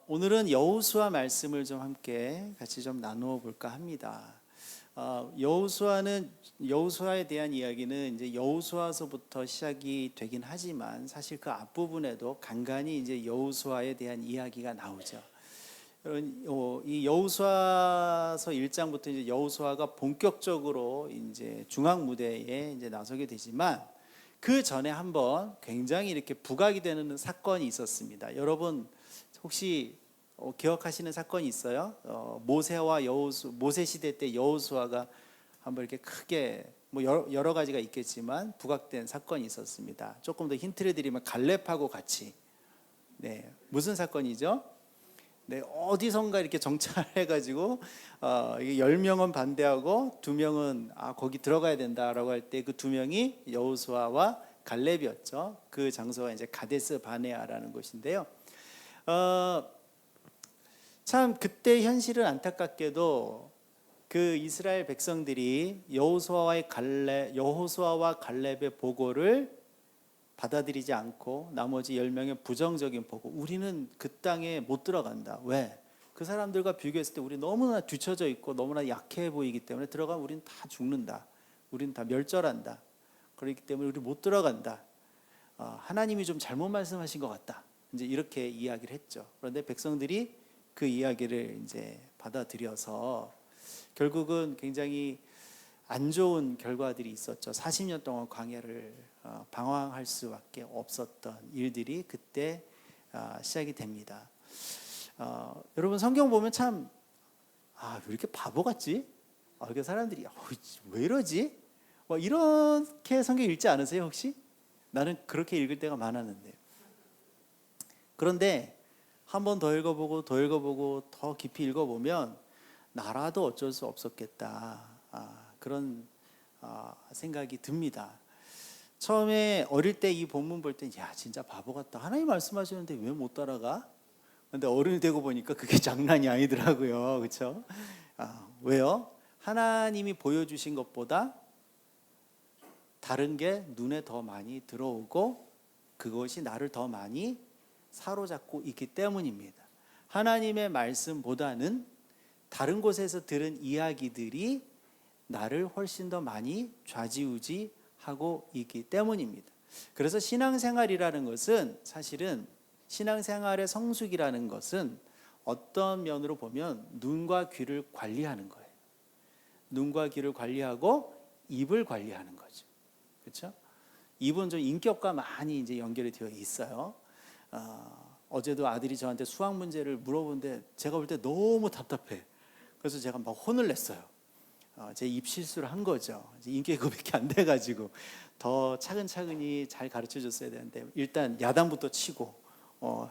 오늘은 여호수아 말씀을 좀 함께 같이 좀 나누어 볼까 합니다. 여호수아에 대한 이야기는 이제 여호수아서부터 시작이 되긴 하지만 사실 그 앞부분에도 간간히 이제 여호수아에 대한 이야기가 나오죠. 이 여호수아서 1장부터 이제 여호수아가 본격적으로 이제 중앙 무대에 이제 나서게 되지만 그 전에 한번 굉장히 이렇게 부각이 되는 사건이 있었습니다. 여러분 혹시 기억하시는 사건이 있어요? 모세 시대 때 여호수아가 한번 이렇게 크게 뭐 여러 가지가 있겠지만 부각된 사건이 있었습니다. 조금 더 힌트를 드리면 갈렙하고 같이 무슨 사건이죠? 어디선가 이렇게 정찰해가지고 10명은 반대하고 2명은 거기 들어가야 된다라고 할 때 그 2명이 여호수아와 갈렙이었죠. 그 장소가 이제 가데스 바네아라는 곳인데요. 참 그때 현실은 안타깝게도 그 이스라엘 백성들이 여호수아와 갈렙의 보고를 받아들이지 않고 나머지 10명의 부정적인 보고, 우리는 그 땅에 못 들어간다. 왜? 그 사람들과 비교했을 때 우리 너무나 뒤처져 있고 너무나 약해 보이기 때문에 들어가면 우리는 다 죽는다. 우리는 다 멸절한다. 그렇기 때문에 우리 못 들어간다. 하나님이 좀 잘못 말씀하신 것 같다. 이제 이렇게 이야기를 했죠. 그런데 백성들이 그 이야기를 이제 받아들여서 결국은 굉장히 안 좋은 결과들이 있었죠. 40년 동안 광야를 방황할 수밖에 없었던 일들이 그때 시작이 됩니다. 여러분 성경 보면 참 왜 이렇게 바보 같지? 이렇게 사람들이 왜 이러지? 이렇게 성경 읽지 않으세요 혹시? 나는 그렇게 읽을 때가 많았는데. 그런데 한 번 더 읽어보고 더 깊이 읽어보면 나라도 어쩔 수 없었겠다. 그런 생각이 듭니다. 처음에 어릴 때 이 본문 볼 때 진짜 바보 같다. 하나님 말씀하시는데 왜 못 따라가? 근데 어른이 되고 보니까 그게 장난이 아니더라고요. 그렇죠? 왜요? 하나님이 보여주신 것보다 다른 게 눈에 더 많이 들어오고 그것이 나를 더 많이 사로잡고 있기 때문입니다. 하나님의 말씀보다는 다른 곳에서 들은 이야기들이 나를 훨씬 더 많이 좌지우지하고 있기 때문입니다. 그래서 신앙생활이라는 것은, 사실은 신앙생활의 성숙이라는 것은 어떤 면으로 보면 눈과 귀를 관리하는 거예요. 눈과 귀를 관리하고 입을 관리하는 거죠. 그렇죠? 입은 좀 인격과 많이 이제 연결이 되어 있어요. 어제도 아들이 저한테 수학 문제를 물어보는데 제가 볼 때 너무 답답해. 그래서 제가 막 혼을 냈어요. 제 입 실수를 한 거죠. 인격이 그밖에 안 돼가지고 더 차근차근히 잘 가르쳐 줬어야 되는데 일단 야단부터 치고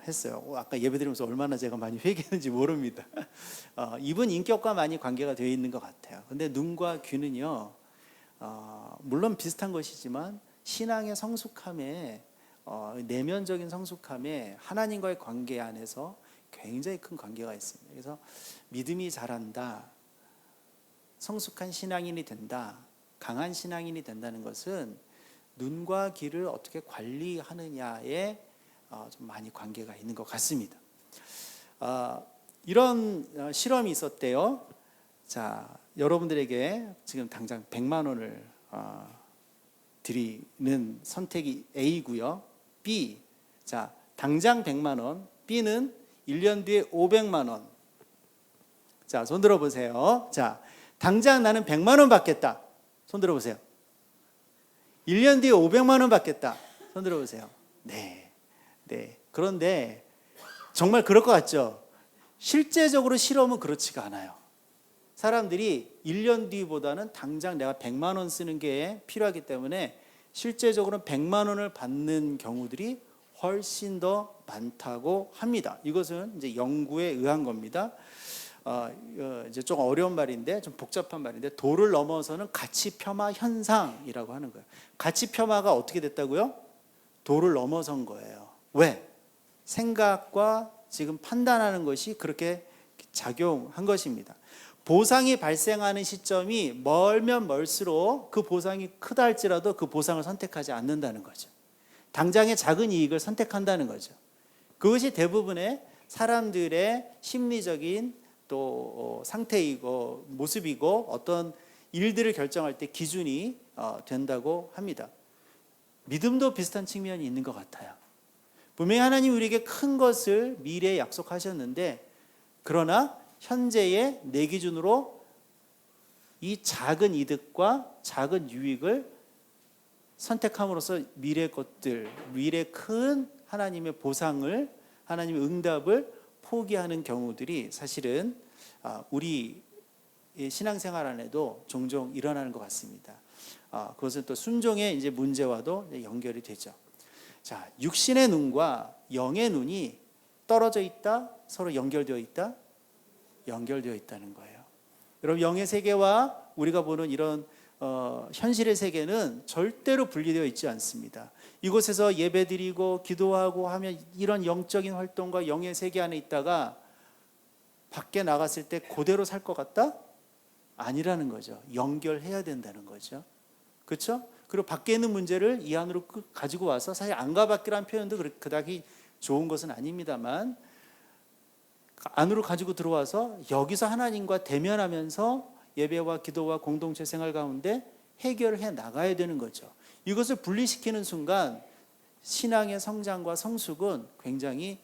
했어요. 아까 예배드리면서 얼마나 제가 많이 회개했는지 모릅니다. 입은 인격과 많이 관계가 되어 있는 것 같아요. 근데 눈과 귀는요, 물론 비슷한 것이지만 신앙의 성숙함에, 내면적인 성숙함에 하나님과의 관계 안에서 굉장히 큰 관계가 있습니다. 그래서 믿음이 자란다, 성숙한 신앙인이 된다, 강한 신앙인이 된다는 것은 눈과 귀를 어떻게 관리하느냐에 좀 많이 관계가 있는 것 같습니다. 이런 실험이 있었대요. 자, 여러분들에게 지금 당장 100만 원을 드리는 선택이 A고요. B. 자, 당장 100만 원. B는 1년 뒤에 500만 원. 자, 손 들어 보세요. 자, 당장 나는 100만 원 받겠다. 손 들어 보세요. 1년 뒤에 500만 원 받겠다. 손 들어 보세요. 네. 그런데 정말 그럴 것 같죠? 실제적으로 실험은 그렇지가 않아요. 사람들이 1년 뒤보다는 당장 내가 100만 원 쓰는 게 필요하기 때문에 실제적으로는 100만 원을 받는 경우들이 훨씬 더 많다고 합니다. 이것은 이제 연구에 의한 겁니다. 이제 좀 어려운 말인데, 좀 복잡한 말인데, 도를 넘어서는 가치 폄하 현상이라고 하는 거예요. 가치 폄하가 어떻게 됐다고요? 도를 넘어선 거예요. 왜? 생각과 지금 판단하는 것이 그렇게 작용한 것입니다. 보상이 발생하는 시점이 멀면 멀수록 그 보상이 크다 할지라도 그 보상을 선택하지 않는다는 거죠. 당장의 작은 이익을 선택한다는 거죠. 그것이 대부분의 사람들의 심리적인 또 상태이고 모습이고 어떤 일들을 결정할 때 기준이 된다고 합니다. 믿음도 비슷한 측면이 있는 것 같아요. 분명히 하나님 우리에게 큰 것을 미래에 약속하셨는데, 그러나 현재의 내 기준으로 이 작은 이득과 작은 유익을 선택함으로써 미래 것들, 미래 큰 하나님의 보상을, 하나님의 응답을 포기하는 경우들이 사실은 우리 신앙생활 안에도 종종 일어나는 것 같습니다. 그것은 또 순종의 이제 문제와도 연결이 되죠. 자, 육신의 눈과 영의 눈이 떨어져 있다, 서로 연결되어 있다, 연결되어 있다는 거예요. 여러분, 영의 세계와 우리가 보는 이런 현실의 세계는 절대로 분리되어 있지 않습니다. 이곳에서 예배드리고 기도하고 하면 이런 영적인 활동과 영의 세계 안에 있다가 밖에 나갔을 때 그대로 살 것 같다? 아니라는 거죠. 연결해야 된다는 거죠. 그렇죠? 그리고 밖에 있는 문제를 이 안으로 가지고 와서, 사실 안과 밖이라는 표현도 그다지 좋은 것은 아닙니다만, 안으로 가지고 들어와서 여기서 하나님과 대면하면서 예배와 기도와 공동체 생활 가운데 해결을 해 나가야 되는 거죠. 이것을 분리시키는 순간 신앙의 성장과 성숙은 굉장히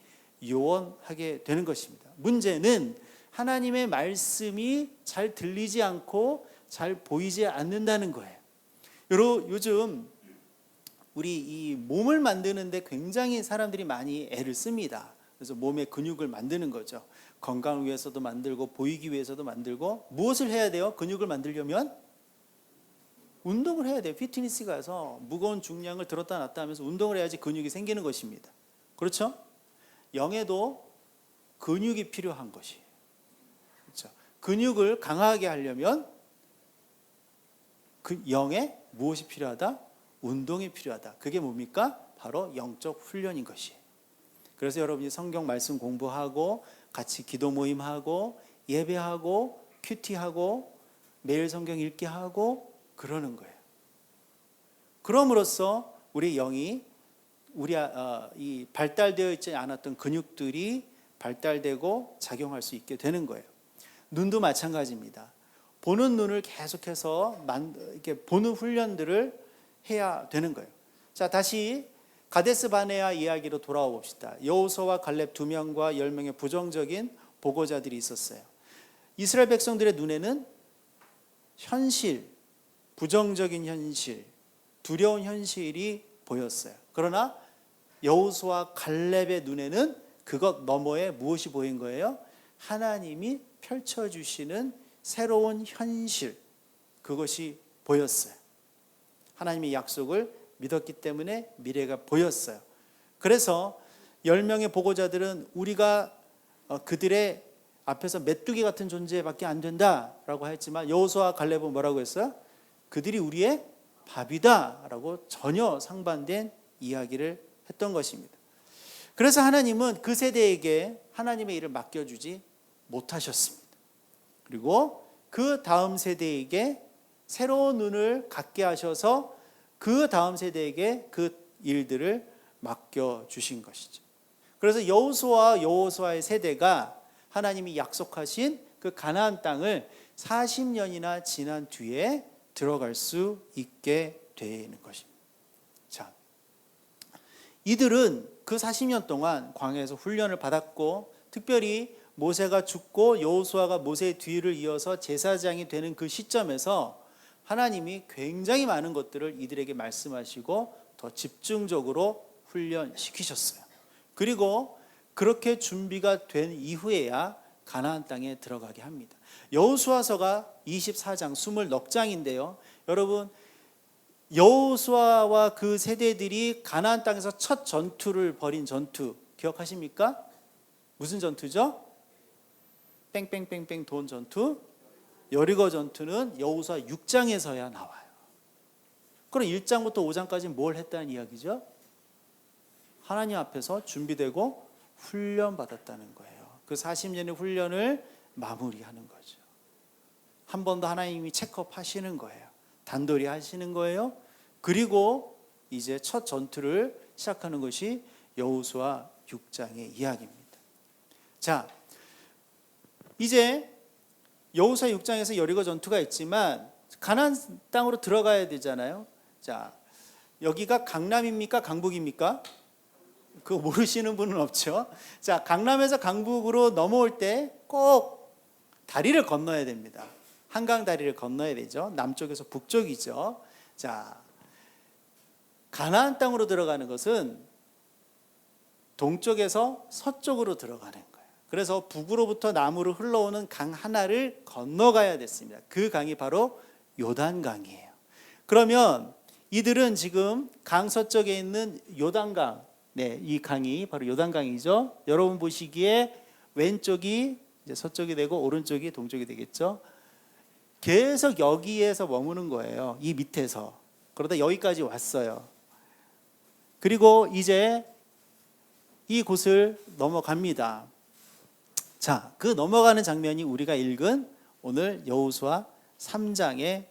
요원하게 되는 것입니다. 문제는 하나님의 말씀이 잘 들리지 않고 잘 보이지 않는다는 거예요. 요즘 우리 이 몸을 만드는데 굉장히 사람들이 많이 애를 씁니다. 그래서 몸의 근육을 만드는 거죠. 건강을 위해서도 만들고 보이기 위해서도 만들고. 무엇을 해야 돼요? 근육을 만들려면 운동을 해야 돼요. 피트니스 가서 무거운 중량을 들었다 놨다 하면서 운동을 해야지 근육이 생기는 것입니다. 그렇죠? 영에도 근육이 필요한 것이에요. 그렇죠? 근육을 강하게 하려면 그 영에 무엇이 필요하다? 운동이 필요하다. 그게 뭡니까? 바로 영적 훈련인 것이에요. 그래서 여러분이 성경 말씀 공부하고 같이 기도 모임하고 예배하고 큐티하고 매일 성경 읽기 하고 그러는 거예요. 그럼으로써 우리 영이 이 발달되어 있지 않았던 근육들이 발달되고 작용할 수 있게 되는 거예요. 눈도 마찬가지입니다. 보는 눈을 계속해서 이렇게 보는 훈련들을 해야 되는 거예요. 자, 다시 가데스 바네아 이야기로 돌아와 봅시다. 여호수아와 갈렙 2명과 10명의 부정적인 보고자들이 있었어요. 이스라엘 백성들의 눈에는 현실, 부정적인 현실, 두려운 현실이 보였어요. 그러나 여호수아 갈렙의 눈에는 그것 너머에 무엇이 보인 거예요? 하나님이 펼쳐주시는 새로운 현실, 그것이 보였어요. 하나님의 약속을 믿었기 때문에 미래가 보였어요. 그래서 10명의 보고자들은 우리가 그들의 앞에서 메뚜기 같은 존재밖에 안 된다라고 했지만, 여호수아와 갈렙은 뭐라고 했어요? 그들이 우리의 밥이다라고 전혀 상반된 이야기를 했던 것입니다. 그래서 하나님은 그 세대에게 하나님의 일을 맡겨주지 못하셨습니다. 그리고 그 다음 세대에게 새로운 눈을 갖게 하셔서 그 다음 세대에게 그 일들을 맡겨주신 것이죠. 그래서 여호수아의 세대가 하나님이 약속하신 그 가나안 땅을 40년이나 지난 뒤에 들어갈 수 있게 되는 것입니다. 자, 이들은 그 40년 동안 광야에서 훈련을 받았고, 특별히 모세가 죽고 여호수아가 모세의 뒤를 이어서 제사장이 되는 그 시점에서 하나님이 굉장히 많은 것들을 이들에게 말씀하시고 더 집중적으로 훈련시키셨어요. 그리고 그렇게 준비가 된 이후에야 가나안 땅에 들어가게 합니다. 여호수아서가 24장 20넉장인데요. 여러분, 여호수아와 그 세대들이 가나안 땅에서 첫 전투를 벌인 전투 기억하십니까? 무슨 전투죠? 뺑뺑뺑뺑 돈 전투. 여리고 전투는 여호수아 6장에서야 나와요. 그럼 1장부터 5장까지 뭘 했다는 이야기죠? 하나님 앞에서 준비되고 훈련받았다는 거예요. 그 40년의 훈련을 마무리하는 거죠. 한 번 더 하나님이 체크업 하시는 거예요. 단도리 하시는 거예요. 그리고 이제 첫 전투를 시작하는 것이 여호수아 6장의 이야기입니다. 자, 이제 여호수아 6장에서 여리고 전투가 있지만 가나안 땅으로 들어가야 되잖아요. 자, 여기가 강남입니까? 강북입니까? 그거 모르시는 분은 없죠. 자, 강남에서 강북으로 넘어올 때 꼭 다리를 건너야 됩니다. 한강 다리를 건너야 되죠. 남쪽에서 북쪽이죠. 자, 가나안 땅으로 들어가는 것은 동쪽에서 서쪽으로 들어가는 거예요. 그래서 북으로부터 남으로 흘러오는 강 하나를 건너가야 됐습니다. 그 강이 바로 요단강이에요. 그러면 이들은 지금 강 서쪽에 있는 요단강, 이 강이 바로 요단강이죠. 여러분 보시기에 왼쪽이 이제 서쪽이 되고 오른쪽이 동쪽이 되겠죠. 계속 여기에서 머무는 거예요. 이 밑에서. 그러다 여기까지 왔어요. 그리고 이제 이 곳을 넘어갑니다. 자, 그 넘어가는 장면이 우리가 읽은 오늘 여호수아 3장의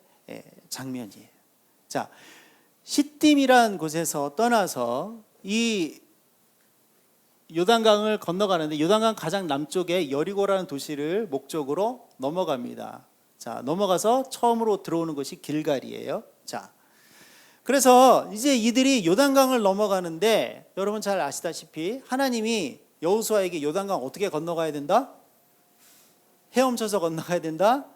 장면이에요. 자, 시딤이란 곳에서 떠나서 이 요단강을 건너가는데 요단강 가장 남쪽에 여리고라는 도시를 목적으로 넘어갑니다. 자, 넘어가서 처음으로 들어오는 곳이 길갈이에요. 자, 그래서 이제 이들이 요단강을 넘어가는데 여러분 잘 아시다시피 하나님이 여호수아에게 요단강 어떻게 건너가야 된다? 헤엄쳐서 건너가야 된다?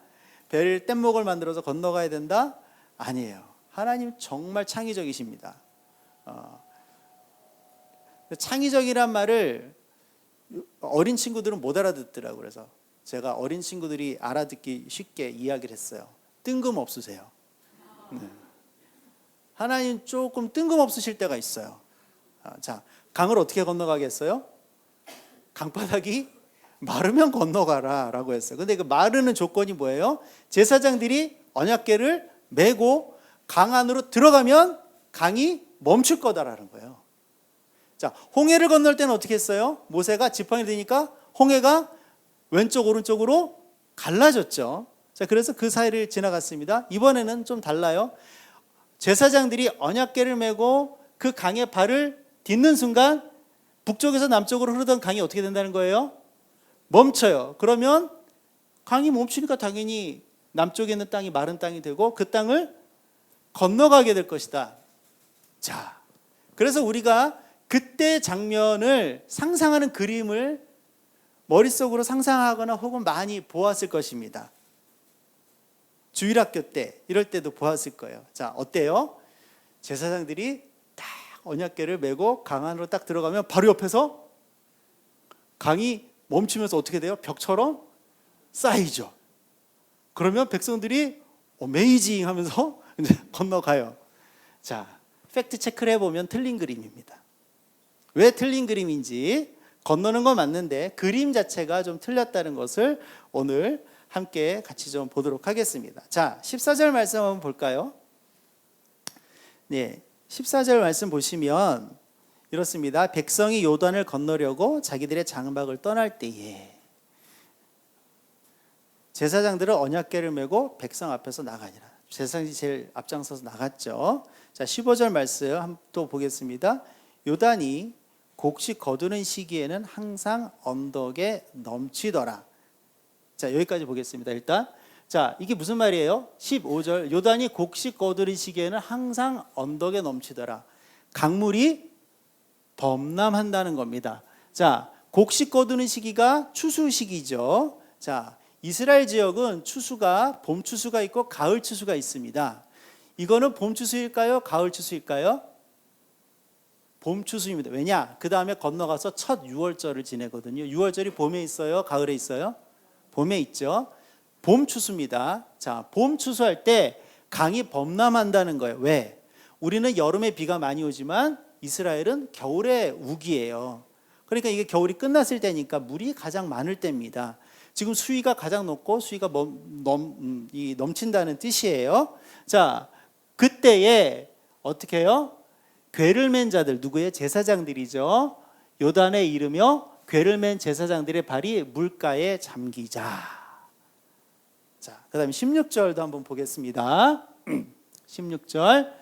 배를 뗏목을 만들어서 건너가야 된다? 아니에요. 하나님 정말 창의적이십니다. 창의적이란 말을 어린 친구들은 못 알아듣더라고요. 그래서 제가 어린 친구들이 알아듣기 쉽게 이야기를 했어요. 뜬금없으세요. 하나님 조금 뜬금없으실 때가 있어요. 자, 강을 어떻게 건너가겠어요? 강바닥이 마르면 건너가라 라고 했어요. 근데 그 마르는 조건이 뭐예요? 제사장들이 언약궤를 메고 강 안으로 들어가면 강이 멈출 거다라는 거예요. 자, 홍해를 건널 때는 어떻게 했어요? 모세가 지팡이를 드니까 홍해가 왼쪽 오른쪽으로 갈라졌죠. 자, 그래서 그 사이를 지나갔습니다. 이번에는 좀 달라요. 제사장들이 언약궤를 메고 그 강에 발을 딛는 순간 북쪽에서 남쪽으로 흐르던 강이 어떻게 된다는 거예요? 멈춰요. 그러면 강이 멈추니까 당연히 남쪽에 있는 땅이 마른 땅이 되고 그 땅을 건너가게 될 것이다. 자, 그래서 우리가 그때 장면을 상상하는 그림을 머릿속으로 상상하거나 혹은 많이 보았을 것입니다. 주일학교 때 이럴 때도 보았을 거예요. 자, 어때요? 제사장들이 딱 언약궤를 메고 강 안으로 딱 들어가면 바로 옆에서 강이 멈추면서 어떻게 돼요? 벽처럼 쌓이죠. 그러면 백성들이 어메이징 하면서 이제 건너가요. 자, 팩트 체크를 해보면 틀린 그림입니다. 왜 틀린 그림인지 건너는 건 맞는데 그림 자체가 좀 틀렸다는 것을 오늘 함께 같이 좀 보도록 하겠습니다. 자, 14절 말씀 한번 볼까요? 네, 14절 말씀 보시면 이렇습니다. 백성이 요단을 건너려고 자기들의 장막을 떠날 때에 제사장들은 언약궤를 메고 백성 앞에서 나가니라. 제사장이 제일 앞장서서 나갔죠. 자, 15절 말씀 또 보겠습니다. 요단이 곡식 거두는 시기에는 항상 언덕에 넘치더라. 자, 여기까지 보겠습니다. 일단 자, 이게 무슨 말이에요? 15절 요단이 곡식 거두는 시기에는 항상 언덕에 넘치더라. 강물이 범람한다는 겁니다. 자, 곡식 거두는 시기가 추수 시기죠. 자, 이스라엘 지역은 추수가 봄 추수가 있고 가을 추수가 있습니다. 이거는 봄 추수일까요? 가을 추수일까요? 봄 추수입니다. 왜냐? 그 다음에 건너가서 첫 유월절을 지내거든요. 유월절이 봄에 있어요? 가을에 있어요? 봄에 있죠. 봄 추수입니다. 자, 봄 추수할 때 강이 범람한다는 거예요. 왜? 우리는 여름에 비가 많이 오지만 이스라엘은 겨울에 우기예요. 그러니까 이게 겨울이 끝났을 때니까 물이 가장 많을 때입니다. 지금 수위가 가장 높고 수위가 넘친다는 뜻이에요. 자, 그때에 어떻게 해요? 궤를 맨 자들, 누구의? 제사장들이죠. 요단에 이르며 궤를 맨 제사장들의 발이 물가에 잠기자. 자, 그 다음에 16절도 한번 보겠습니다. 16절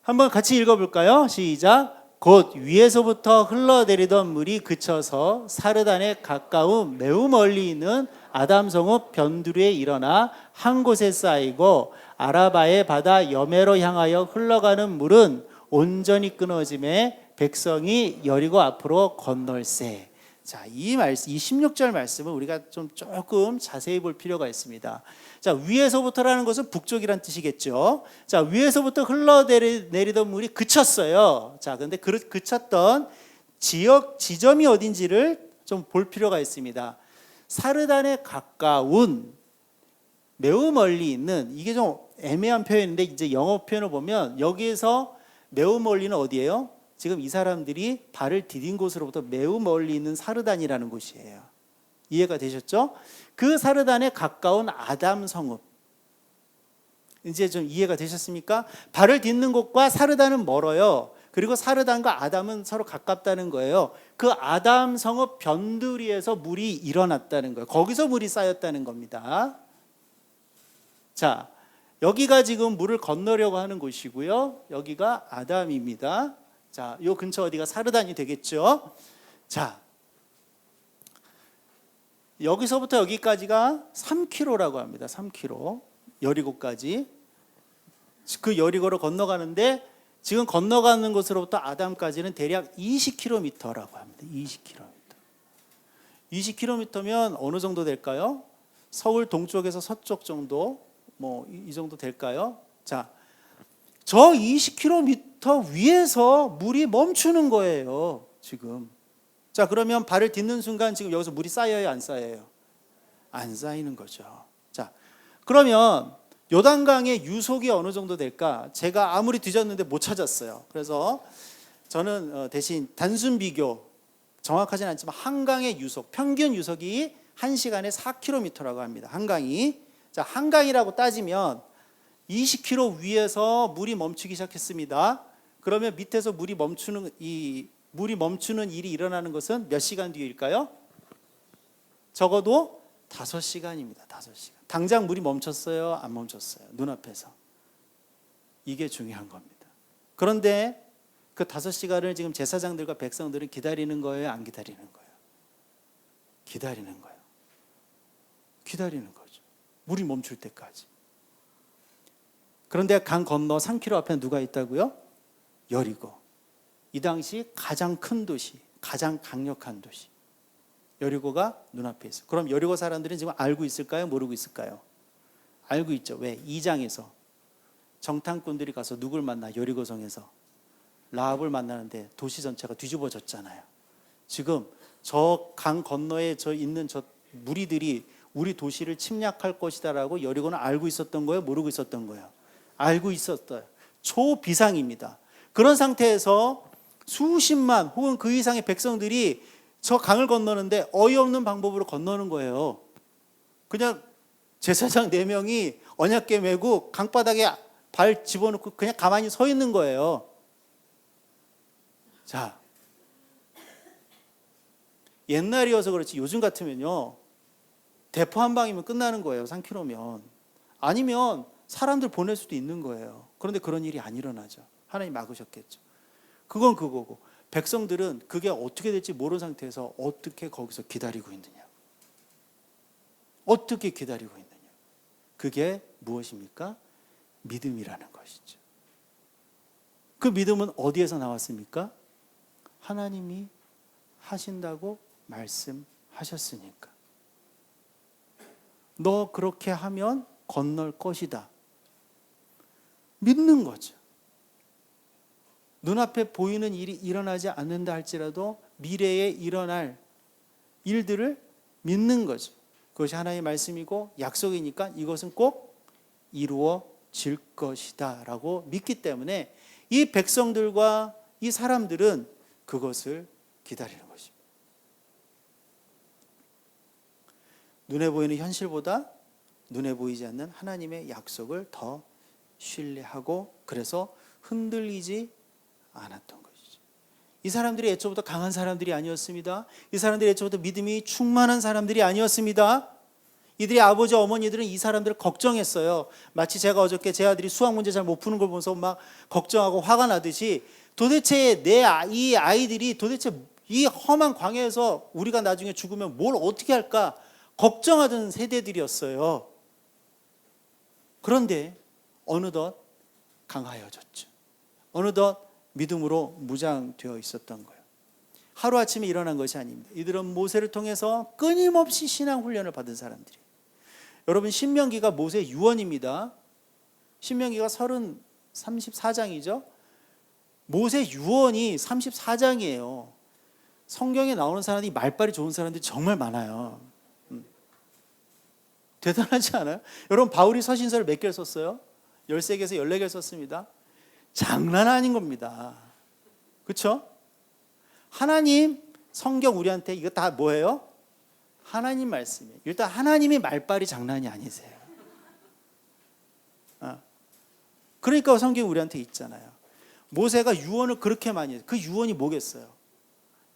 한번 같이 읽어볼까요? 시작. 곧 위에서부터 흘러내리던 물이 그쳐서 사르단에 가까운 매우 멀리 있는 아담성읍 변두리에 일어나 한 곳에 쌓이고 아라바의 바다 여매로 향하여 흘러가는 물은 온전히 끊어짐에 백성이 여리고 앞으로 건널세. 자, 이 16절 말씀은 우리가 좀 조금 자세히 볼 필요가 있습니다. 자, 위에서부터라는 것은 북쪽이란 뜻이겠죠. 자, 위에서부터 흘러내리던 물이 그쳤어요. 자, 근데 그쳤던 지점이 어딘지를 좀 볼 필요가 있습니다. 사르단에 가까운 매우 멀리 있는, 이게 좀 애매한 표현인데 이제 영어 표현을 보면 여기에서 매우 멀리는 어디예요? 지금 이 사람들이 발을 디딘 곳으로부터 매우 멀리 있는 사르단이라는 곳이에요. 이해가 되셨죠? 그 사르단에 가까운 아담 성읍. 이제 좀 이해가 되셨습니까? 발을 딛는 곳과 사르단은 멀어요. 그리고 사르단과 아담은 서로 가깝다는 거예요. 그 아담 성읍 변두리에서 물이 일어났다는 거예요. 거기서 물이 쌓였다는 겁니다. 자, 여기가 지금 물을 건너려고 하는 곳이고요. 여기가 아담입니다. 자, 요 근처 어디가 사르단이 되겠죠. 자, 여기서부터 여기까지가 3km라고 합니다. 3km. 여리고까지. 그 여리고를 건너가는데 지금 건너가는 곳으로부터 아담까지는 대략 20km라고 합니다. 20km. 20km면 어느 정도 될까요? 서울 동쪽에서 서쪽 정도, 뭐 이 정도 될까요? 자, 저 20km 위에서 물이 멈추는 거예요, 지금. 자, 그러면 발을 딛는 순간 지금 여기서 물이 쌓여요, 안 쌓여요? 안 쌓이는 거죠. 자, 그러면 요단강의 유속이 어느 정도 될까? 제가 아무리 뒤졌는데 못 찾았어요. 그래서 저는 대신 단순 비교, 정확하진 않지만 한강의 유속, 평균 유속이 1시간에 4km라고 합니다. 한강이. 자, 한강이라고 따지면 20km 위에서 물이 멈추기 시작했습니다. 그러면 밑에서 물이 멈추는 일이 일어나는 것은 몇 시간 뒤일까요? 적어도 5시간입니다. 5시간. 당장 물이 멈췄어요? 안 멈췄어요? 눈앞에서. 이게 중요한 겁니다. 그런데 그 5시간을 지금 제사장들과 백성들은 기다리는 거예요? 안 기다리는 거예요? 기다리는 거예요. 기다리는 거죠. 물이 멈출 때까지. 그런데 강 건너 3km 앞에 누가 있다고요? 여리고. 이 당시 가장 큰 도시, 가장 강력한 도시. 여리고가 눈앞에 있어요. 그럼 여리고 사람들은 지금 알고 있을까요? 모르고 있을까요? 알고 있죠. 왜? 2장에서 정탐꾼들이 가서 누굴 만나? 여리고성에서 라합을 만나는데 도시 전체가 뒤집어졌잖아요. 지금 저 강 건너에 있는 저 무리들이 우리 도시를 침략할 것이다라고 여리고는 알고 있었던 거예요? 모르고 있었던 거예요? 알고 있었어요. 초비상입니다. 그런 상태에서 수십만 혹은 그 이상의 백성들이 저 강을 건너는데 어이없는 방법으로 건너는 거예요. 그냥 제사장 4명이 언약궤 메고 강바닥에 발 집어넣고 그냥 가만히 서 있는 거예요. 자, 옛날이어서 그렇지 요즘 같으면요, 대포 한 방이면 끝나는 거예요. 3km면. 아니면 사람들 보낼 수도 있는 거예요. 그런데 그런 일이 안 일어나죠. 하나님 막으셨겠죠. 그건 그거고, 백성들은 그게 어떻게 될지 모르는 상태에서 어떻게 거기서 기다리고 있느냐. 어떻게 기다리고 있느냐. 그게 무엇입니까? 믿음이라는 것이죠. 그 믿음은 어디에서 나왔습니까? 하나님이 하신다고 말씀하셨으니까. 너 그렇게 하면 건널 것이다. 믿는 거죠. 눈앞에 보이는 일이 일어나지 않는다 할지라도 미래에 일어날 일들을 믿는 거죠. 그것이 하나님의 말씀이고 약속이니까 이것은 꼭 이루어질 것이다 라고 믿기 때문에 이 백성들과 이 사람들은 그것을 기다리는 것입니다. 눈에 보이는 현실보다 눈에 보이지 않는 하나님의 약속을 더 신뢰하고 그래서 흔들리지 않았던 것이죠. 이 사람들이 애초부터 강한 사람들이 아니었습니다. 이 사람들이 애초부터 믿음이 충만한 사람들이 아니었습니다. 이들의 아버지 어머니들은 이 사람들을 걱정했어요. 마치 제가 어저께 제 아들이 수학 문제 잘 못 푸는 걸 보면서 막 걱정하고 화가 나듯이 도대체 이 아이들이 도대체 이 험한 광야에서 우리가 나중에 죽으면 뭘 어떻게 할까 걱정하던 세대들이었어요. 그런데 어느덧 강하여졌죠. 어느덧 믿음으로 무장되어 있었던 거예요. 하루아침에 일어난 것이 아닙니다. 이들은 모세를 통해서 끊임없이 신앙 훈련을 받은 사람들이에요. 여러분, 신명기가 모세 유언입니다. 신명기가 34장이죠. 모세 유언이 34장이에요. 성경에 나오는 사람이 말빨이 좋은 사람들이 정말 많아요. 대단하지 않아요? 여러분, 바울이 서신서를 몇 개를 썼어요? 13개에서 14개를 썼습니다. 장난 아닌 겁니다. 그렇죠? 하나님 성경 우리한테 이거 다 뭐예요? 하나님 말씀이에요. 일단 하나님의 말빨이 장난이 아니세요. 그러니까 성경 우리한테 있잖아요. 모세가 유언을 그렇게 많이 해요. 그 유언이 뭐겠어요?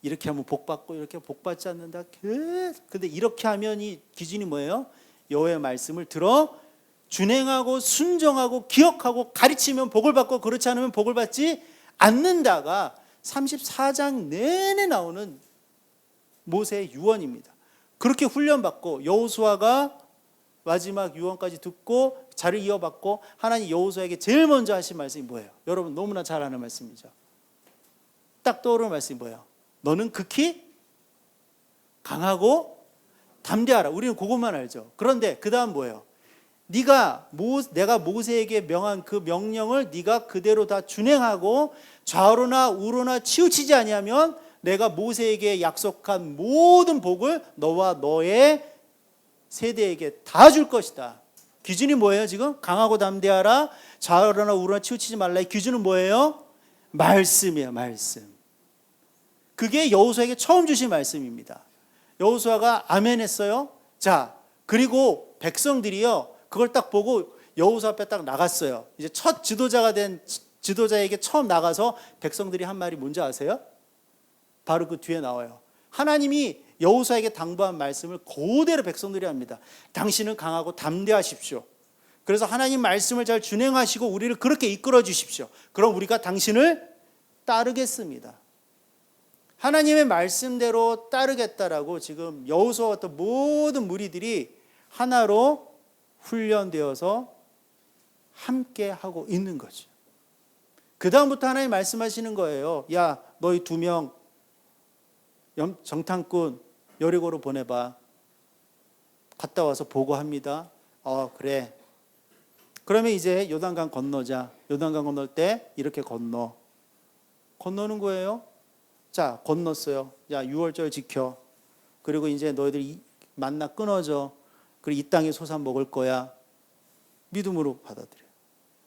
이렇게 하면 복받고 이렇게 복받지 않는다. 근데 이렇게 하면 이 기준이 뭐예요? 여호와의 말씀을 들어 준행하고 순종하고 기억하고 가르치면 복을 받고 그렇지 않으면 복을 받지 않는다가 34장 내내 나오는 모세의 유언입니다. 그렇게 훈련받고 여호수아가 마지막 유언까지 듣고 자를 이어받고 하나님 여호수아에게 제일 먼저 하신 말씀이 뭐예요? 여러분 너무나 잘 아는 말씀이죠. 딱 떠오르는 말씀이 뭐예요? 너는 극히 강하고 담대하라. 우리는 그것만 알죠. 그런데 그 다음 뭐예요? 내가 모세에게 명한 그 명령을 네가 그대로 다 준행하고 좌우로나 우로나 치우치지 아니하면 내가 모세에게 약속한 모든 복을 너와 너의 세대에게 다 줄 것이다. 기준이 뭐예요 지금? 강하고 담대하라. 좌우로나 우로나 치우치지 말라. 이 기준은 뭐예요? 말씀이에요. 말씀. 그게 여호수아에게 처음 주신 말씀입니다. 여호수아가 아멘 했어요. 자, 그리고 백성들이요 그걸 딱 보고 여호수아 앞에 딱 나갔어요. 이제 첫 지도자가 된 지도자에게 처음 나가서 백성들이 한 말이 뭔지 아세요? 바로 그 뒤에 나와요. 하나님이 여호수아에게 당부한 말씀을 그대로 백성들이 합니다. 당신은 강하고 담대하십시오. 그래서 하나님 말씀을 잘 준행하시고 우리를 그렇게 이끌어 주십시오. 그럼 우리가 당신을 따르겠습니다. 하나님의 말씀대로 따르겠다라고 지금 여호수아와 같은 모든 무리들이 하나로 훈련되어서 함께 하고 있는 거죠. 그 다음부터 하나님 말씀하시는 거예요. 야, 너희 2명 정탐꾼 여리고로 보내봐. 갔다 와서 보고합니다. 그래. 그러면 이제 요단강 건너자. 요단강 건널 때 이렇게 건너는 거예요. 자, 건넜어요. 야, 6월절 지켜. 그리고 이제 너희들 만나 끊어져. 그리고 이 땅에 소산 먹을 거야. 믿음으로 받아들여요.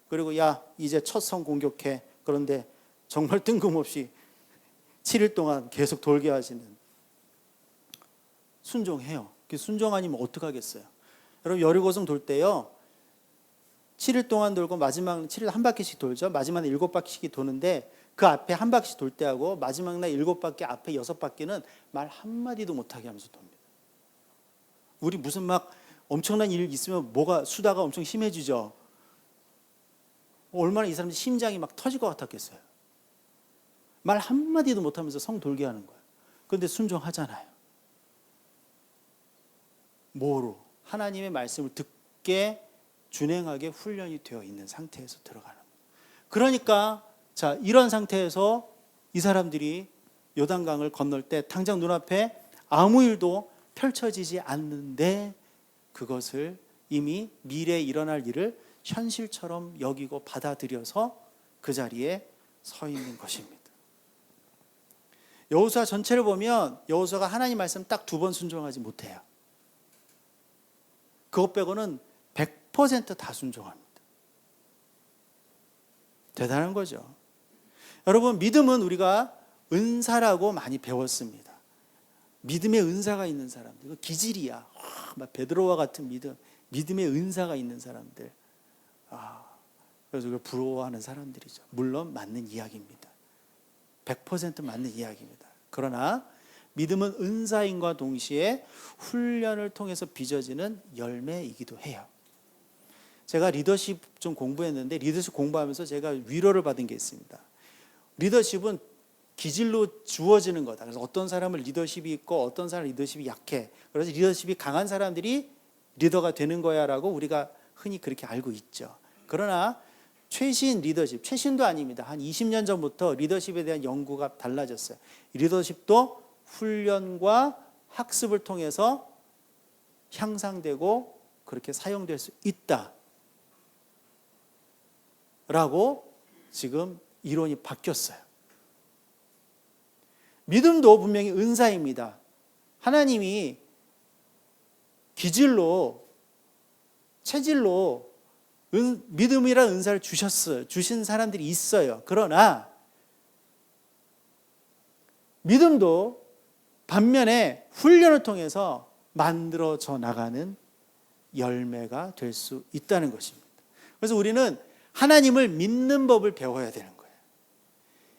그리고 야, 이제 첫 성 공격해. 그런데 정말 뜬금없이 7일 동안 계속 돌게 하시는 순종해요. 순종 아니면 어떡하겠어요? 여러분 여리고성 돌 때요. 7일 동안 돌고 마지막 7일 한 바퀴씩 돌죠. 마지막에 7바퀴씩 도는데 그 앞에 한 바퀴씩 돌 때하고 마지막 날 7바퀴 앞에 6바퀴는 말 한마디도 못하게 하면서 돕니다. 우리 무슨 막 엄청난 일 있으면 뭐가 수다가 엄청 심해지죠. 얼마나 이 사람들 심장이 막 터질 것 같았겠어요. 말 한마디도 못하면서 성 돌게 하는 거예요. 그런데 순종하잖아요. 뭐로? 하나님의 말씀을 듣게 준행하게 훈련이 되어 있는 상태에서 들어가는 거예요. 그러니까 자, 이런 상태에서 이 사람들이 요단강을 건널 때 당장 눈앞에 아무 일도 펼쳐지지 않는데 그것을 이미 미래에 일어날 일을 현실처럼 여기고 받아들여서 그 자리에 서 있는 것입니다. 여호수아 전체를 보면 여호수아가 하나님 말씀 딱 2번 순종하지 못해요. 그것 빼고는 100% 다 순종합니다. 대단한 거죠. 여러분 믿음은 우리가 은사라고 많이 배웠습니다. 믿음의 은사가 있는 사람들, 기질이야. 막 베드로와 같은 믿음의 은사가 있는 사람들. 그래서 그걸 부러워하는 사람들이죠. 물론 맞는 이야기입니다. 100% 맞는 이야기입니다. 그러나 믿음은 은사인과 동시에 훈련을 통해서 빚어지는 열매이기도 해요. 제가 리더십 좀 공부했는데 리더십 공부하면서 제가 위로를 받은 게 있습니다. 리더십은 기질로 주어지는 거다. 그래서 어떤 사람은 리더십이 있고 어떤 사람은 리더십이 약해. 그래서 리더십이 강한 사람들이 리더가 되는 거야라고 우리가 흔히 그렇게 알고 있죠. 그러나 최신 리더십, 최신도 아닙니다. 한 20년 전부터 리더십에 대한 연구가 달라졌어요. 리더십도 훈련과 학습을 통해서 향상되고 그렇게 사용될 수 있다라고 지금 이론이 바뀌었어요. 믿음도 분명히 은사입니다. 하나님이 기질로, 체질로 믿음이라는 은사를 주신 사람들이 있어요. 그러나 믿음도 반면에 훈련을 통해서 만들어져 나가는 열매가 될 수 있다는 것입니다. 그래서 우리는 하나님을 믿는 법을 배워야 되는 거예요.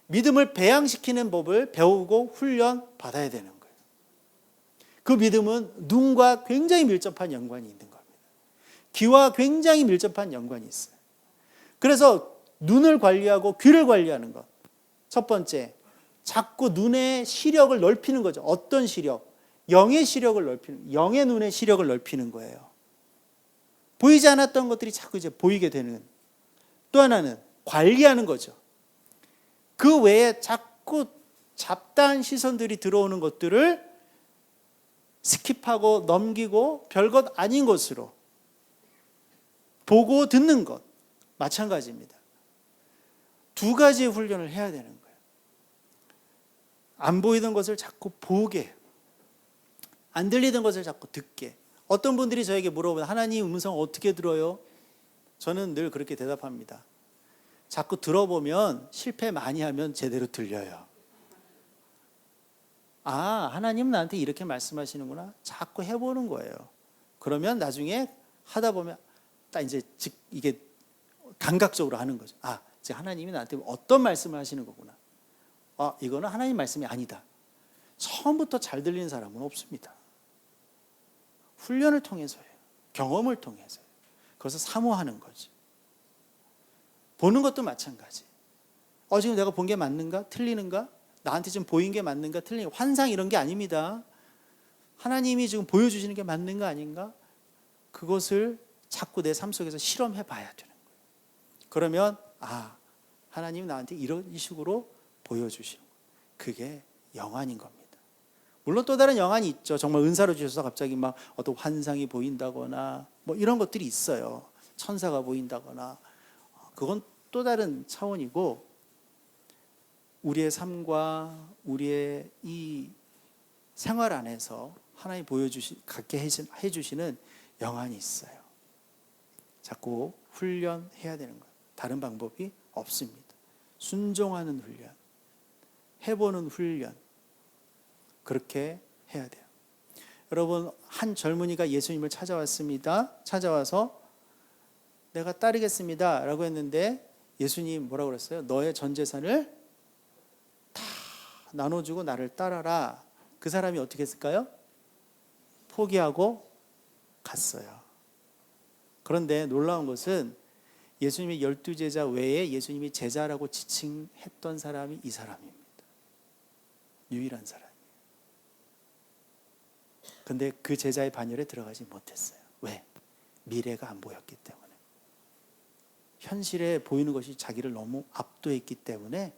믿음을 배양시키는 법을 배우고 훈련 받아야 되는 거예요. 그 믿음은 눈과 굉장히 밀접한 연관이 있는 겁니다. 귀와 굉장히 밀접한 연관이 있어요. 그래서 눈을 관리하고 귀를 관리하는 것. 첫 번째, 자꾸 눈의 시력을 넓히는 거죠. 어떤 시력? 영의 시력을 넓히는, 영의 눈의 시력을 넓히는 거예요. 보이지 않았던 것들이 자꾸 이제 보이게 되는. 또 하나는 관리하는 거죠. 그 외에 자꾸 잡다한 시선들이 들어오는 것들을 스킵하고 넘기고 별것 아닌 것으로 보고 듣는 것 마찬가지입니다. 두 가지의 훈련을 해야 되는 거예요. 안 보이던 것을 자꾸 보게, 안 들리던 것을 자꾸 듣게. 어떤 분들이 저에게 물어보면 하나님 음성 어떻게 들어요? 저는 늘 그렇게 대답합니다. 자꾸 들어보면 실패 많이 하면 제대로 들려요. 아, 하나님 나한테 이렇게 말씀하시는구나. 자꾸 해보는 거예요. 그러면 나중에 하다 보면 딱 이제 이게 감각적으로 하는 거죠. 아, 이제 하나님이 나한테 어떤 말씀을 하시는 거구나. 아, 이거는 하나님 말씀이 아니다. 처음부터 잘 들리는 사람은 없습니다. 훈련을 통해서예요. 경험을 통해서요. 그것을 사모하는 거죠. 보는 것도 마찬가지. 지금 내가 본 게 맞는가? 틀리는가? 나한테 지금 보인 게 맞는가? 틀리는가? 환상 이런 게 아닙니다. 하나님이 지금 보여주시는 게 맞는가 아닌가? 그것을 자꾸 내 삶 속에서 실험해 봐야 되는 거예요. 그러면 하나님 나한테 이런 식으로 보여주시는 거예요. 그게 영안인 겁니다. 물론 또 다른 영안이 있죠. 정말 은사로 주셔서 갑자기 막 어떤 환상이 보인다거나 뭐 이런 것들이 있어요. 천사가 보인다거나. 그건 또 다른 차원이고 우리의 삶과 우리의 이 생활 안에서 하나님 갖게 해주시는 영안이 있어요. 자꾸 훈련해야 되는 거예요. 다른 방법이 없습니다. 순종하는 훈련, 해보는 훈련, 그렇게 해야 돼요. 여러분, 한 젊은이가 예수님을 찾아왔습니다. 찾아와서 내가 따르겠습니다 라고 했는데 예수님 뭐라고 그랬어요? 너의 전 재산을 다 나눠주고 나를 따라라. 그 사람이 어떻게 했을까요? 포기하고 갔어요. 그런데 놀라운 것은 예수님의 12제자 외에 예수님이 제자라고 지칭했던 사람이 이 사람입니다. 유일한 사람이에요. 근데 그 제자의 반열에 들어가지 못했어요. 왜? 미래가 안 보였기 때문에. 현실에 보이는 것이 자기를 너무 압도했기 때문에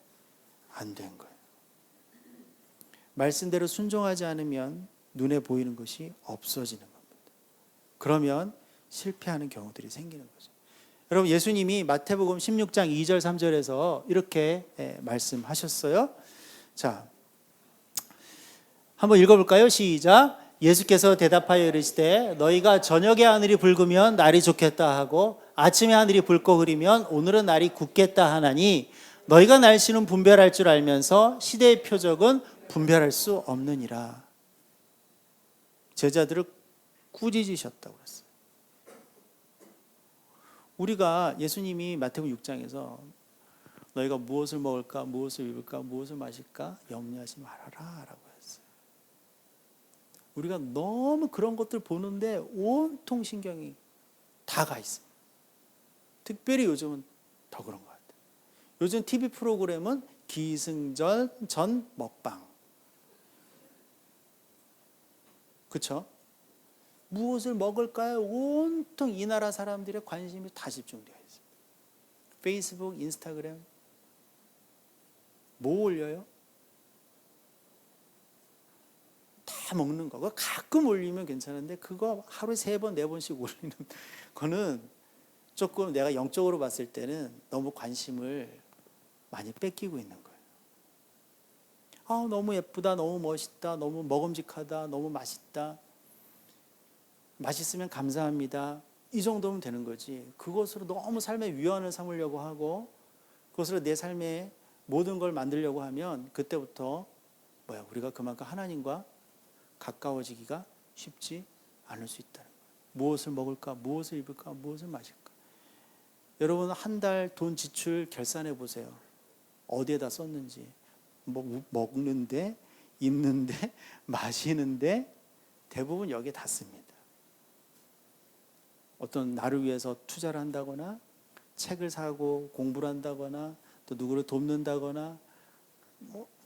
안 된 거예요. 말씀대로 순종하지 않으면 눈에 보이는 것이 없어지는 겁니다. 그러면 실패하는 경우들이 생기는 거죠. 여러분, 예수님이 마태복음 16장 2절 3절에서 이렇게 말씀하셨어요. 자, 한번 읽어볼까요? 시작. 예수께서 대답하여 이르시되 너희가 저녁에 하늘이 붉으면 날이 좋겠다 하고 아침에 하늘이 붉고 흐리면 오늘은 날이 굳겠다 하나니 너희가 날씨는 분별할 줄 알면서 시대의 표적은 분별할 수 없느니라. 제자들을 꾸짖으셨다고 그랬어요. 우리가 예수님이 마태복음 6장에서 너희가 무엇을 먹을까, 무엇을 입을까, 무엇을 마실까 염려하지 말아라 라고 했어요. 우리가 너무 그런 것들 보는데 온통 신경이 다 가 있습니다. 특별히 요즘은 더 그런 것 같아요. 요즘 TV 프로그램은 기승전 전 먹방. 그렇죠? 무엇을 먹을까요? 온통 이 나라 사람들의 관심이 다 집중되어 있어요. 페이스북, 인스타그램 뭐 올려요? 다 먹는 거. 그거 가끔 올리면 괜찮은데 그거 하루에 3번, 4번씩 올리는 거는 조금 내가 영적으로 봤을 때는 너무 관심을 많이 뺏기고 있는 거예요. 아, 너무 예쁘다, 너무 멋있다, 너무 먹음직하다, 너무 맛있다. 맛있으면 감사합니다. 이 정도면 되는 거지. 그것으로 너무 삶의 위안을 삼으려고 하고 그것으로 내 삶의 모든 걸 만들려고 하면 그때부터 우리가 그만큼 하나님과 가까워지기가 쉽지 않을 수 있다는 거예요. 무엇을 먹을까? 무엇을 입을까? 무엇을 마실까? 여러분 한 달 돈 지출 결산해 보세요. 어디에다 썼는지. 먹는데, 입는데, 마시는데 대부분 여기에 다 씁니다. 어떤 나를 위해서 투자를 한다거나 책을 사고 공부를 한다거나 또 누구를 돕는다거나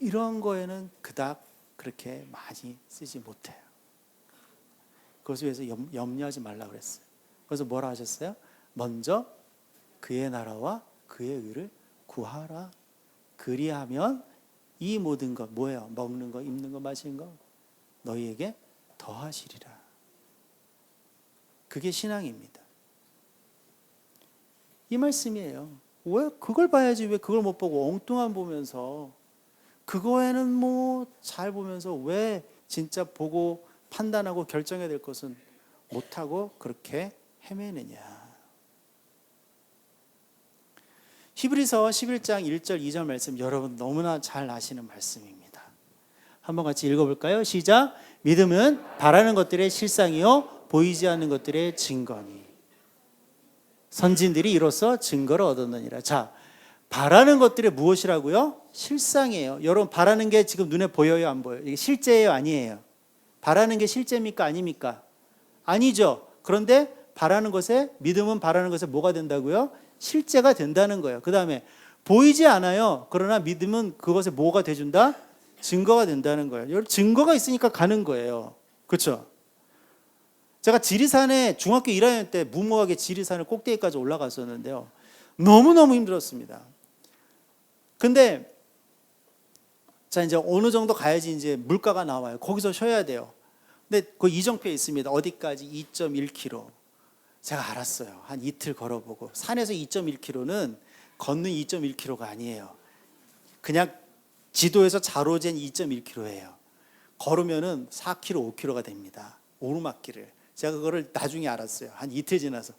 이런 거에는 그닥 그렇게 많이 쓰지 못해요. 그것을 위해서 염려하지 말라 그랬어요. 그래서 뭐라 하셨어요? 먼저 그의 나라와 그의 의를 구하라. 그리하면 이 모든 것 뭐예요? 먹는 거, 입는 거, 마시는 거 너희에게 더하시리라. 그게 신앙입니다. 이 말씀이에요. 왜 그걸 봐야지 왜 그걸 못 보고 엉뚱한 보면서 그거에는 잘 보면서 왜 진짜 보고 판단하고 결정해야 될 것은 못하고 그렇게 헤매느냐. 히브리서 11장 1절 2절 말씀 여러분 너무나 잘 아시는 말씀입니다. 한번 같이 읽어볼까요? 시작. 믿음은 바라는 것들의 실상이요 보이지 않는 것들의 증거니 선진들이 이로써 증거를 얻었느니라. 자, 바라는 것들이 무엇이라고요? 실상이에요. 여러분 바라는 게 지금 눈에 보여요? 안 보여요? 이게 실제예요? 아니에요? 바라는 게 실제입니까? 아닙니까? 아니죠. 그런데 바라는 것에 믿음은 바라는 것에 뭐가 된다고요? 실제가 된다는 거예요. 그 다음에 보이지 않아요. 그러나 믿음은 그것에 뭐가 돼준다? 증거가 된다는 거예요. 여러분 증거가 있으니까 가는 거예요. 그렇죠? 제가 지리산에 중학교 1학년 때 무모하게 지리산을 꼭대기까지 올라갔었는데요. 너무너무 힘들었습니다. 근데 자 이제 어느 정도 가야지 이제 물가가 나와요. 거기서 쉬어야 돼요. 근데 그 이정표에 있습니다. 어디까지 2.1km. 제가 알았어요. 한 이틀 걸어보고 산에서 2.1km는 걷는 2.1km가 아니에요. 그냥 지도에서 자로 잰 2.1km예요. 걸으면은 4km, 5km가 됩니다. 오르막길을. 제가 그거를 나중에 알았어요. 한 이틀 지나서.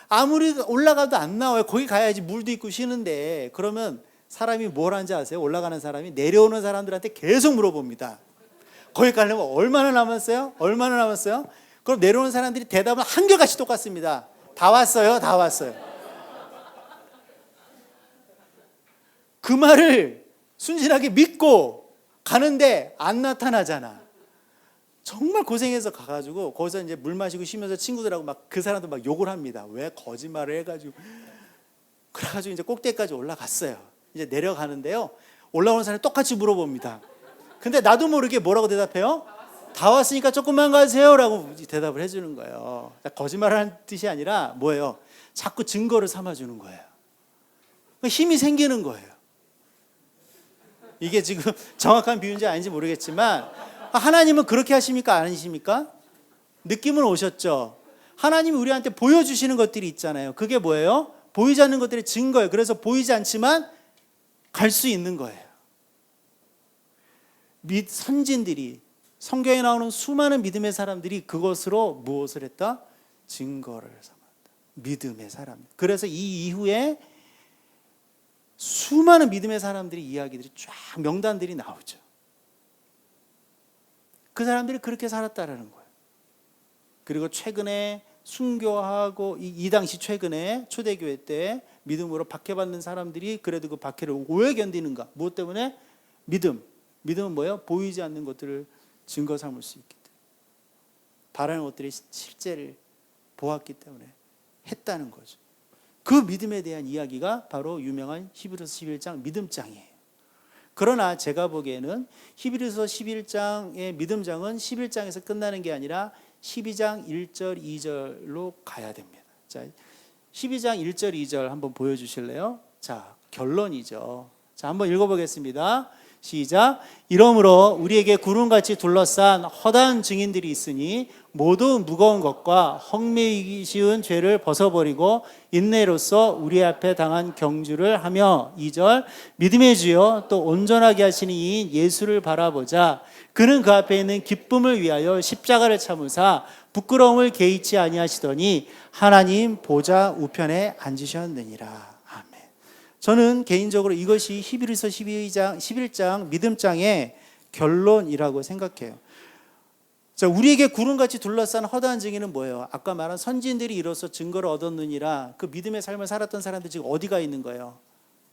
아무리 올라가도 안 나와요. 거기 가야지 물도 있고 쉬는데. 그러면 사람이 뭘 하는지 아세요? 올라가는 사람이 내려오는 사람들한테 계속 물어봅니다. 거기 가려면 얼마나 남았어요? 얼마나 남았어요? 그럼 내려오는 사람들이 대답은 한결같이 똑같습니다. 다 왔어요. 다 왔어요. 그 말을 순진하게 믿고 가는데 안 나타나잖아. 정말 고생해서 가가지고 거기서 이제 물 마시고 쉬면서 친구들하고 막 그 사람도 막 욕을 합니다. 왜 거짓말을 해가지고. 그래가지고 이제 꼭대기까지 올라갔어요. 이제 내려가는데요. 올라오는 사람이 똑같이 물어봅니다. 근데 나도 모르게 뭐라고 대답해요? 다 왔으니까 조금만 가세요라고 대답을 해주는 거예요. 거짓말하는 뜻이 아니라 뭐예요? 자꾸 증거를 삼아주는 거예요. 힘이 생기는 거예요. 이게 지금 정확한 비유인지 아닌지 모르겠지만 하나님은 그렇게 하십니까? 아니십니까? 느낌은 오셨죠? 하나님이 우리한테 보여주시는 것들이 있잖아요. 그게 뭐예요? 보이지 않는 것들의 증거예요. 그래서 보이지 않지만 갈 수 있는 거예요. 선진들이 성경에 나오는 수많은 믿음의 사람들이 그것으로 무엇을 했다? 증거를 삼았다. 믿음의 사람. 그래서 이 이후에 수많은 믿음의 사람들의 이야기들이 쫙 명단들이 나오죠. 그 사람들이 그렇게 살았다라는 거예요. 그리고 최근에 순교하고 이 당시 최근에 초대교회 때 믿음으로 박해받는 사람들이 그래도 그 박해를 왜 견디는가? 무엇 때문에? 믿음. 믿음은 뭐예요? 보이지 않는 것들을 증거 삼을 수 있기 때문에. 바라는 것들이 실제를 보았기 때문에 했다는 거죠. 그 믿음에 대한 이야기가 바로 유명한 히브리서 11장 믿음장이에요. 그러나 제가 보기에는 히브리서 11장의 믿음장은 11장에서 끝나는 게 아니라 12장 1절 2절로 가야 됩니다. 자, 12장 1절 2절 한번 보여주실래요? 자, 결론이죠. 자, 한번 읽어보겠습니다. 시작. 이러므로 우리에게 구름같이 둘러싼 허다한 증인들이 있으니 모두 무거운 것과 얽매이기 쉬운 죄를 벗어버리고 인내로써 우리 앞에 당한 경주를 하며 2절 믿음의 주여 또 온전하게 하시는 이인 예수를 바라보자. 그는 그 앞에 있는 기쁨을 위하여 십자가를 참으사 부끄러움을 개의치 아니하시더니 하나님 보좌 우편에 앉으셨느니라. 저는 개인적으로 이것이 히브리서 11장 믿음장의 결론이라고 생각해요. 자, 우리에게 구름같이 둘러싼 허다한 증인은 뭐예요? 아까 말한 선지인들이 이로써 증거를 얻었느니라. 그 믿음의 삶을 살았던 사람들 지금 어디가 있는 거예요?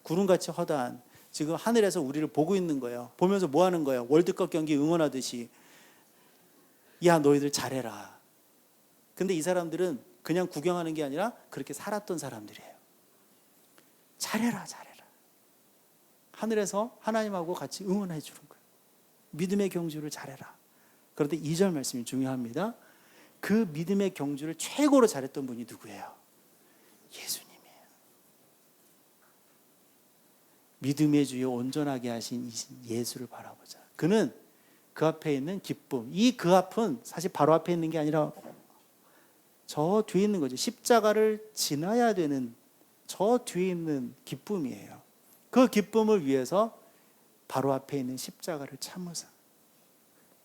구름같이 허다한, 지금 하늘에서 우리를 보고 있는 거예요. 보면서 뭐 하는 거예요? 월드컵 경기 응원하듯이 야 너희들 잘해라. 근데 이 사람들은 그냥 구경하는 게 아니라 그렇게 살았던 사람들이에요. 잘해라 잘해라. 하늘에서 하나님하고 같이 응원해 주는 거예요. 믿음의 경주를 잘해라. 그런데 2절 말씀이 중요합니다. 그 믿음의 경주를 최고로 잘했던 분이 누구예요? 예수님이에요. 믿음의 주여 온전하게 하신 예수를 바라보자. 그는 그 앞에 있는 기쁨, 이 그 앞은 사실 바로 앞에 있는 게 아니라 저 뒤에 있는 거죠. 십자가를 지나야 되는 저 뒤에 있는 기쁨이에요. 그 기쁨을 위해서 바로 앞에 있는 십자가를 참으사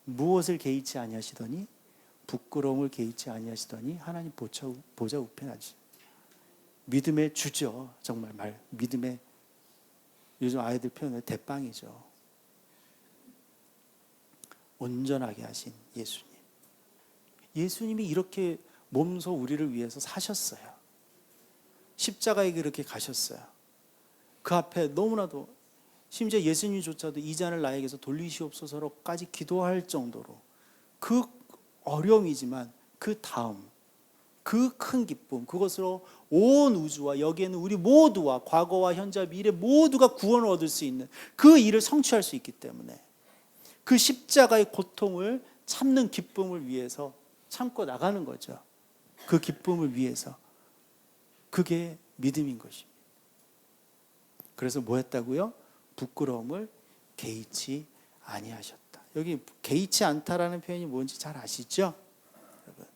무엇을 개의치 아니하시더니 부끄러움을 개의치 아니하시더니 하나님 보좌 우편에 앉으시. 믿음의 주죠. 정말 믿음의 요즘 아이들 표현을 대빵이죠. 온전하게 하신 예수님. 예수님이 이렇게 몸소 우리를 위해서 사셨어요. 십자가에 그렇게 가셨어요. 그 앞에 너무나도 심지어 예수님조차도 이 잔을 나에게서 돌리시옵소서로까지 기도할 정도로 그 어려움이지만 그 다음 그 큰 기쁨, 그것으로 온 우주와 여기에는 우리 모두와 과거와 현재와 미래 모두가 구원을 얻을 수 있는 그 일을 성취할 수 있기 때문에 그 십자가의 고통을 참는 기쁨을 위해서 참고 나가는 거죠. 그 기쁨을 위해서. 그게 믿음인 것입니다. 그래서 뭐 했다고요? 부끄러움을 개의치 아니하셨다. 여기 개의치 않다라는 표현이 뭔지 잘 아시죠? 여러분,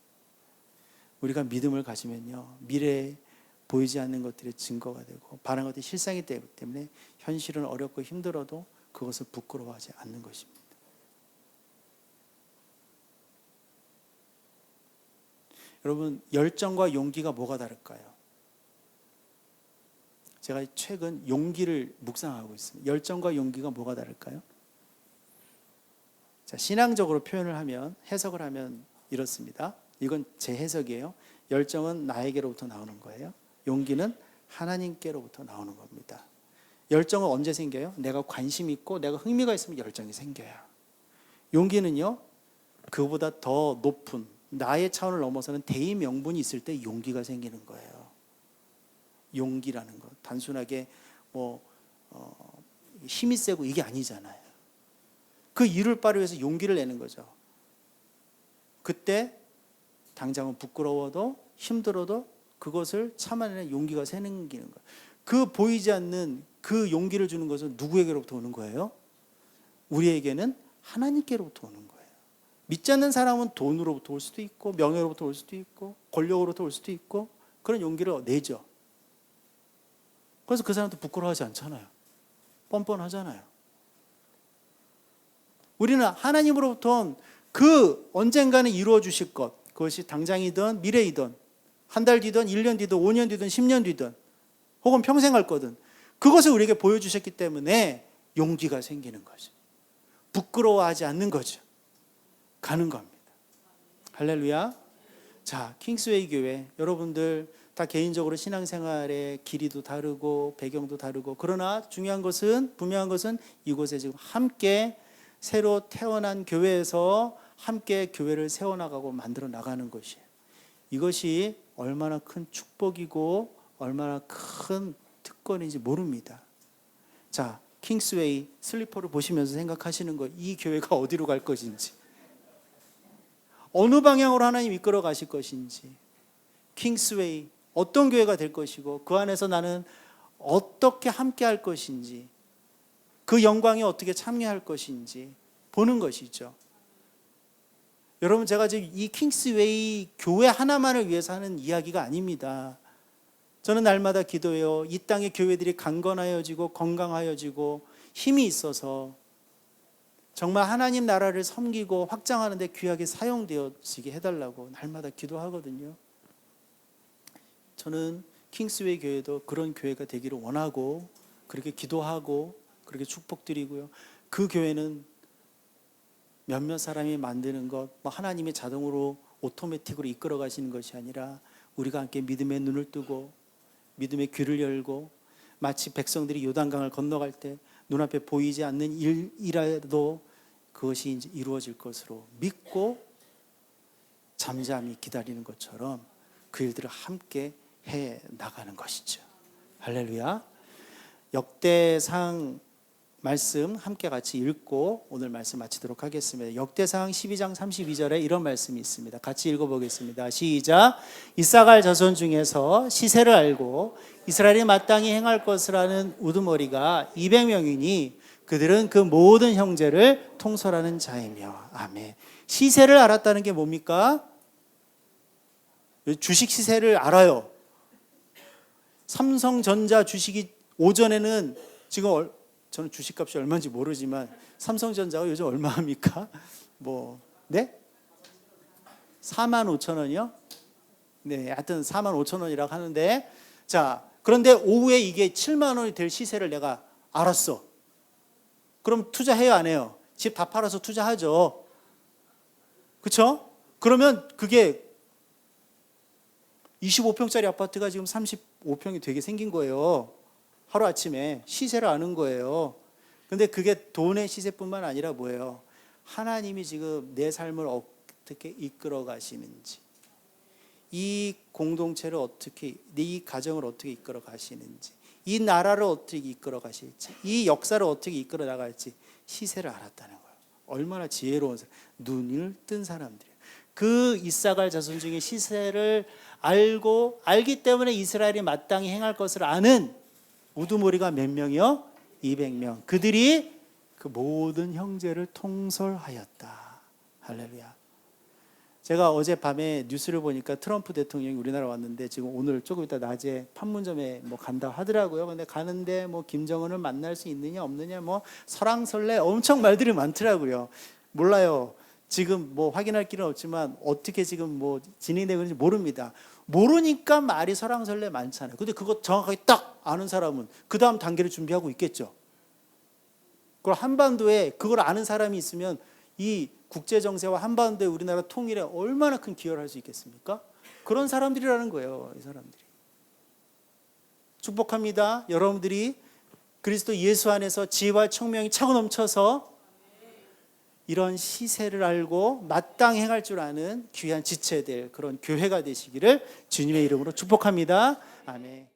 우리가 믿음을 가지면요, 미래에 보이지 않는 것들의 증거가 되고 바라는 것들이 실상이 되기 때문에 현실은 어렵고 힘들어도 그것을 부끄러워하지 않는 것입니다. 여러분, 열정과 용기가 뭐가 다를까요? 제가 최근 용기를 묵상하고 있습니다. 열정과 용기가 뭐가 다를까요? 자, 신앙적으로 표현을 하면, 해석을 하면 이렇습니다. 이건 제 해석이에요. 열정은 나에게로부터 나오는 거예요. 용기는 하나님께로부터 나오는 겁니다. 열정은 언제 생겨요? 내가 관심 있고 내가 흥미가 있으면 열정이 생겨요. 용기는요, 그보다 더 높은 나의 차원을 넘어서는 대의 명분이 있을 때 용기가 생기는 거예요. 용기라는 것, 단순하게 힘이 세고 이게 아니잖아요. 그 이룰 바를 위해서 용기를 내는 거죠. 그때 당장은 부끄러워도 힘들어도 그것을 참아내는 용기가 생기는 거예요. 그 보이지 않는 그 용기를 주는 것은 누구에게로부터 오는 거예요? 우리에게는 하나님께로부터 오는 거예요. 믿지 않는 사람은 돈으로부터 올 수도 있고 명예로부터 올 수도 있고 권력으로부터 올 수도 있고 그런 용기를 내죠. 그래서 그 사람도 부끄러워하지 않잖아요. 뻔뻔하잖아요. 우리는 하나님으로부터 그 언젠가는 이루어 주실 것, 그것이 당장이든 미래이든 한 달 뒤든 1년 뒤든 5년 뒤든 10년 뒤든 혹은 평생 할 거든 그것을 우리에게 보여주셨기 때문에 용기가 생기는 거죠. 부끄러워하지 않는 거죠. 가는 겁니다. 할렐루야. 자, 킹스웨이 교회 여러분들 다 개인적으로 신앙생활의 길이도 다르고 배경도 다르고 그러나 중요한 것은 분명한 것은 이곳에 지금 함께 새로 태어난 교회에서 함께 교회를 세워나가고 만들어 나가는 것이에요. 이것이 얼마나 큰 축복이고 얼마나 큰 특권인지 모릅니다. 자, 킹스웨이 슬리퍼를 보시면서 생각하시는 거예요. 이 교회가 어디로 갈 것인지, 어느 방향으로 하나님 이끌어 가실 것인지, 킹스웨이 어떤 교회가 될 것이고 그 안에서 나는 어떻게 함께 할 것인지, 그 영광에 어떻게 참여할 것인지 보는 것이죠. 여러분, 제가 지금 이 킹스웨이 교회 하나만을 위해서 하는 이야기가 아닙니다. 저는 날마다 기도해요. 이 땅의 교회들이 강건하여지고 건강하여지고 힘이 있어서 정말 하나님 나라를 섬기고 확장하는 데 귀하게 사용되어지게 해달라고 날마다 기도하거든요. 저는 킹스웨이 교회도 그런 교회가 되기를 원하고 그렇게 기도하고 그렇게 축복드리고요. 그 교회는 몇몇 사람이 만드는 것, 하나님이 자동으로 오토매틱으로 이끌어 가시는 것이 아니라 우리가 함께 믿음의 눈을 뜨고 믿음의 귀를 열고 마치 백성들이 요단강을 건너갈 때 눈앞에 보이지 않는 일이라도 그것이 이제 이루어질 것으로 믿고 잠잠히 기다리는 것처럼 그 일들을 함께 해 나가는 것이죠. 할렐루야. 역대상 말씀 함께 같이 읽고 오늘 말씀 마치도록 하겠습니다. 역대상 12장 32절에 이런 말씀이 있습니다. 같이 읽어보겠습니다. 시작. 이사갈 자손 중에서 시세를 알고 이스라엘이 마땅히 행할 것을 아는 우두머리가 200명이니 그들은 그 모든 형제를 통솔하는 자이며. 아멘. 시세를 알았다는 게 뭡니까? 주식 시세를 알아요. 삼성전자 주식이 오전에는 지금 저는 주식값이 얼마인지 모르지만 삼성전자가 요즘 얼마 합니까? 네? 45,000원이요? 네, 하여튼 45,000원이라고 하는데, 자, 그런데 오후에 이게 7만 원이 될 시세를 내가 알았어. 그럼 투자해요, 안 해요? 집 다 팔아서 투자하죠. 그렇죠? 그러면 그게 25평짜리 아파트가 지금 35평이 되게 생긴 거예요. 하루아침에 시세를 아는 거예요. 근데 그게 돈의 시세뿐만 아니라 뭐예요? 하나님이 지금 내 삶을 어떻게 이끌어 가시는지, 이 공동체를 어떻게, 이 가정을 어떻게 이끌어 가시는지, 이 나라를 어떻게 이끌어 가실지, 이 역사를 어떻게 이끌어 나갈지 시세를 알았다는 거예요. 얼마나 지혜로운 사람, 눈을 뜬 사람들이에요. 그 이사갈 자손 중에 시세를 알기 때문에 이스라엘이 마땅히 행할 것을 아는 우두머리가 몇 명이요? 200명. 그들이 그 모든 형제를 통솔하였다. 할렐루야. 제가 어젯밤에 뉴스를 보니까 트럼프 대통령이 우리나라 왔는데 지금 오늘 조금 이따 낮에 판문점에 간다 하더라고요. 근데 가는데 김정은을 만날 수 있느냐 없느냐 설왕설래 엄청 말들이 많더라고요. 몰라요. 지금 확인할 길은 없지만 어떻게 지금 진행되고 있는지 모릅니다. 모르니까 말이 설왕설래 많잖아요. 근데 그거 정확하게 딱 아는 사람은 그 다음 단계를 준비하고 있겠죠. 그걸 한반도에 그걸 아는 사람이 있으면 이 국제정세와 한반도의 우리나라 통일에 얼마나 큰 기여를 할 수 있겠습니까? 그런 사람들이라는 거예요. 이 사람들이. 축복합니다. 여러분들이 그리스도 예수 안에서 지혜와 청명이 차고 넘쳐서 이런 시세를 알고 마땅히 행할 줄 아는 귀한 지체들, 그런 교회가 되시기를 주님의 이름으로 축복합니다. 아멘.